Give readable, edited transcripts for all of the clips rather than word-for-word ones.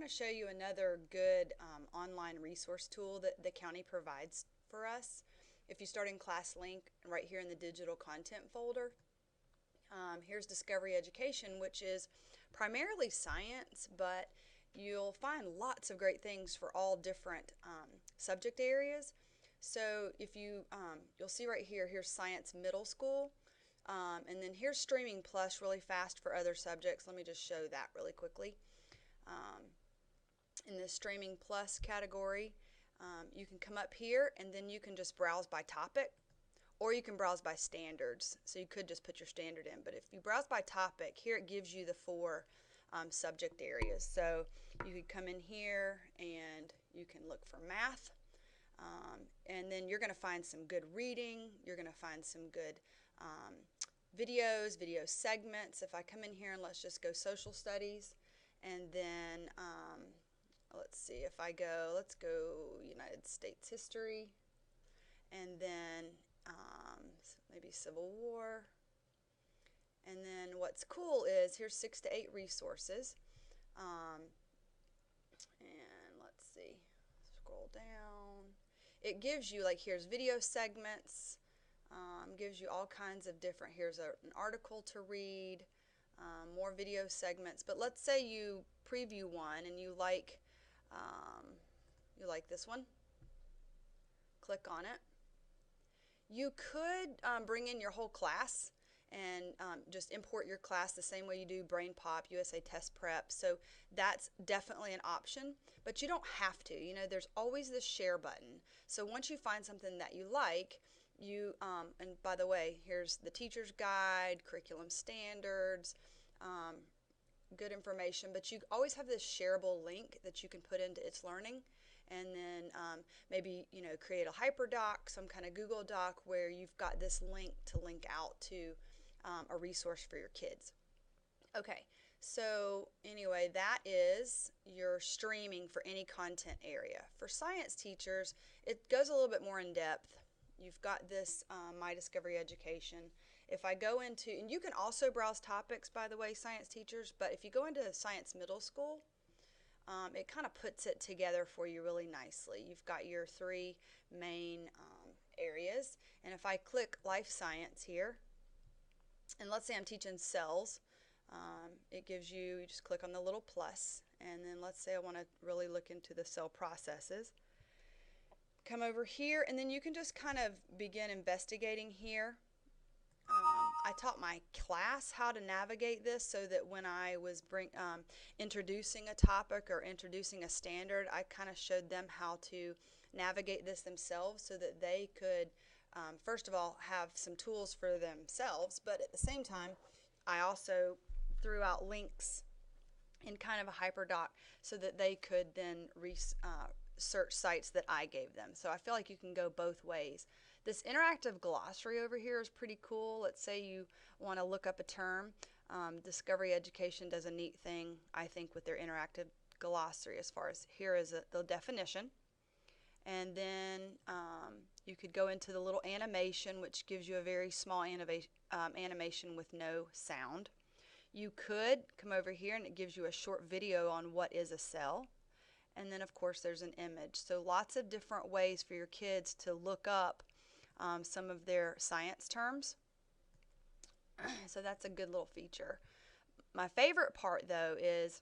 to show you another good online resource tool that the county provides for us. If you start in ClassLink, right here in the digital content folder, here's Discovery Education, which is primarily science, but you'll find lots of great things for all different subject areas. So if you'll see right here, here's Science Middle School, and then here's Streaming Plus really fast for other subjects. Let me just show that really quickly. In the Streaming Plus category, you can come up here and then you can just browse by topic, or you can browse by standards. So you could just put your standard in, but if you browse by topic, here it gives you the four subject areas. So you could come in here and you can look for math, and then you're going to find some good reading. You're going to find some good videos, video segments. If I come in here and let's just go social studies, and then let's see, if I go, let's go United States history, and then maybe Civil War. And then what's cool is here's 6 to 8 resources. And let's see, scroll down. It gives you, like, here's video segments, gives you all kinds of different, here's an article to read, more video segments. But let's say you preview one and you like this one. Click on it. You could bring in your whole class and just import your class the same way you do Brain Pop, USA Test Prep. So that's definitely an option, but you don't have to. You know, there's always this share button. So once you find something that you like, and by the way, here's the teacher's guide, curriculum standards, good information, but you always have this shareable link that you can put into It's Learning, and then maybe, you know, create a HyperDoc, some kind of Google Doc where you've got this link to link out to a resource for your kids. Okay, so anyway, that is your streaming for any content area. For science teachers, it goes a little bit more in depth. You've got this My Discovery Education. If I go into, and you can also browse topics, by the way, science teachers, but if you go into Science Middle School, it kind of puts it together for you really nicely. You've got your 3 main areas, and if I click Life Science here, and let's say I'm teaching cells, it gives you just click on the little plus, and then let's say I want to really look into the cell processes. Come over here, and then you can just kind of begin investigating here. I taught my class how to navigate this so that when I was introducing a topic or introducing a standard, I kind of showed them how to navigate this themselves so that they could, first of all, have some tools for themselves, but at the same time, I also threw out links in kind of a HyperDoc so that they could then search sites that I gave them. So I feel like you can go both ways. This interactive glossary over here is pretty cool. Let's say you want to look up a term. Discovery Education does a neat thing, I think, with their interactive glossary as far as here is the definition. And then you could go into the little animation, which gives you a very small animation with no sound. You could come over here and it gives you a short video on what is a cell. And then, of course, there's an image. So lots of different ways for your kids to look up some of their science terms. So that's a good little feature. My favorite part, though, is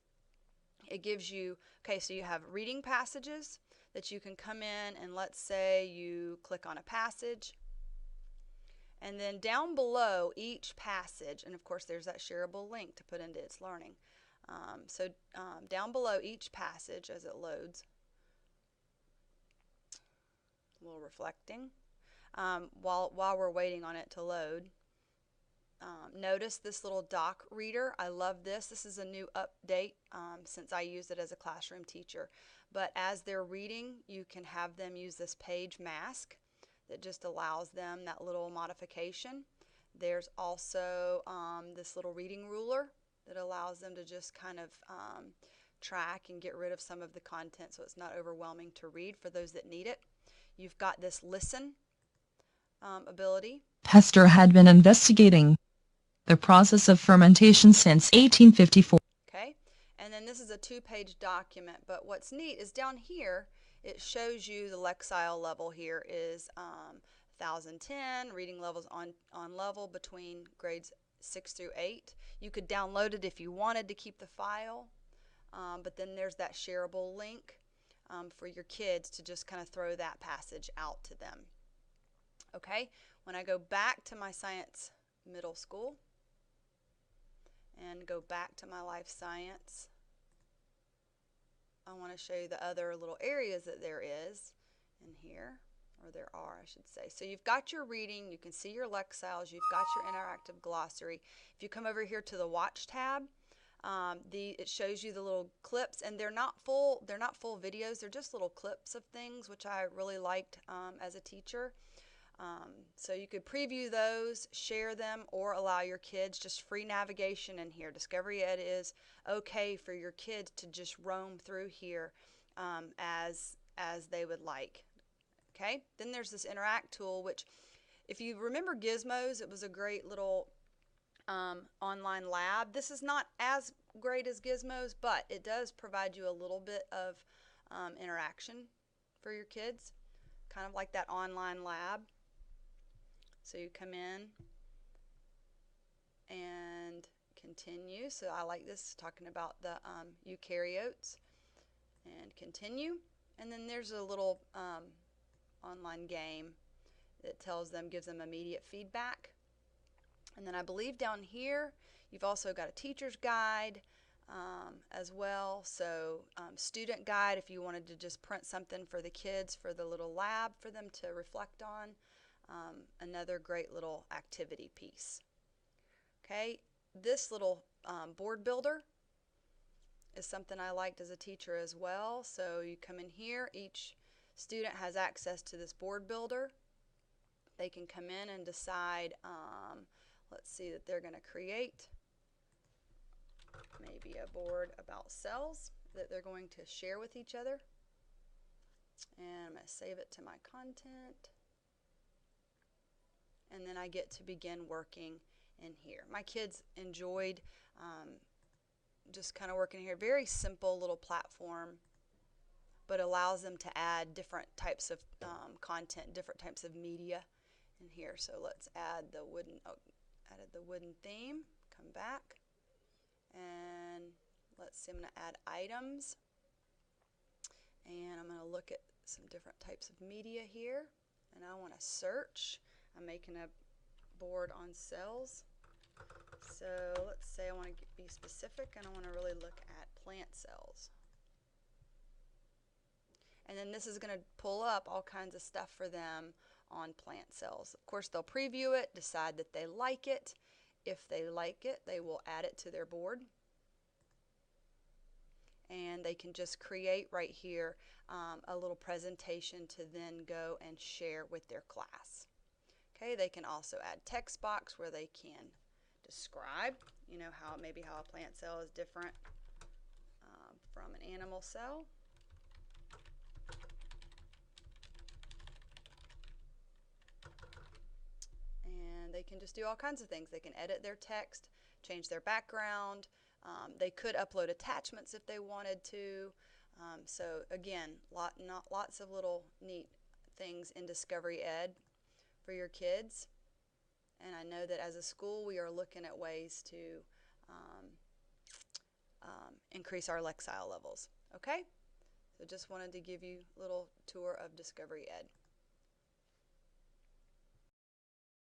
it gives you, okay, so you have reading passages that you can come in, and let's say you click on a passage. And then down below each passage, and of course there's that shareable link to put into It's Learning. Down below each passage as it loads, a little reflecting, while we're waiting on it to load, notice this little doc reader. I love this. This is a new update since I used it as a classroom teacher. But as they're reading, you can have them use this page mask that just allows them that little modification. There's also this little reading ruler that allows them to just kind of track and get rid of some of the content so it's not overwhelming to read for those that need it. You've got this listen ability. Hester had been investigating the process of fermentation since 1854. Okay, and And then this is a 2-page document, but what's neat is down here it shows you the Lexile level here is 1010, reading levels on level between grades 6 through 8. You could download it if you wanted to keep the file, but then there's that shareable link for your kids to just kind of throw that passage out to them. Okay, when I go back to my science middle school and go back to my life science, I want to show you the other little areas that there is in here, or there are, I should say. So you've got your reading, you can see your Lexiles, you've got your interactive glossary. If you come over here to the Watch tab, it shows you the little clips, and they're not full videos, they're just little clips of things, which I really liked as a teacher. So you could preview those, share them, or allow your kids just free navigation in here. Discovery Ed is okay for your kids to just roam through here as they would like. Okay, then there's this Interact tool, which if you remember Gizmos, it was a great little online lab. This is not as great as Gizmos, but it does provide you a little bit of interaction for your kids, kind of like that online lab. So you come in and continue. So I like this, talking about the eukaryotes, and continue. And then there's a little online game that gives them immediate feedback. And then I believe down here you've also got a teacher's guide as well. So student guide, if you wanted to just print something for the kids for the little lab for them to reflect on. Another great little activity piece. Okay, this little board builder is something I liked as a teacher as well. So you come in here, each student has access to this board builder. They can come in and decide, let's see, that they're going to create maybe a board about cells that they're going to share with each other. And I'm going to save it to my content. And then I get to begin working in here. My kids enjoyed just kind of working here. Very simple little platform, but allows them to add different types of content, different types of media in here. So let's add the wooden, added the wooden theme, come back, and let's see, I'm going to add items, and I'm going to look at some different types of media here, and I want to search. I'm making a board on cells. So let's say I want to be specific, and I want to really look at plant cells. And then this is going to pull up all kinds of stuff for them on plant cells. Of course, they'll preview it, decide that they like it. If they like it, they will add it to their board. And they can just create right here a little presentation to then go and share with their class. Okay, they can also add text box where they can describe, you know, how a plant cell is different from an animal cell. And they can just do all kinds of things. They can edit their text, change their background. They could upload attachments if they wanted to. So again, lots of little neat things in Discovery Ed for your kids. And I know that as a school we are looking at ways to increase our Lexile levels. Okay? So just wanted to give you a little tour of Discovery Ed.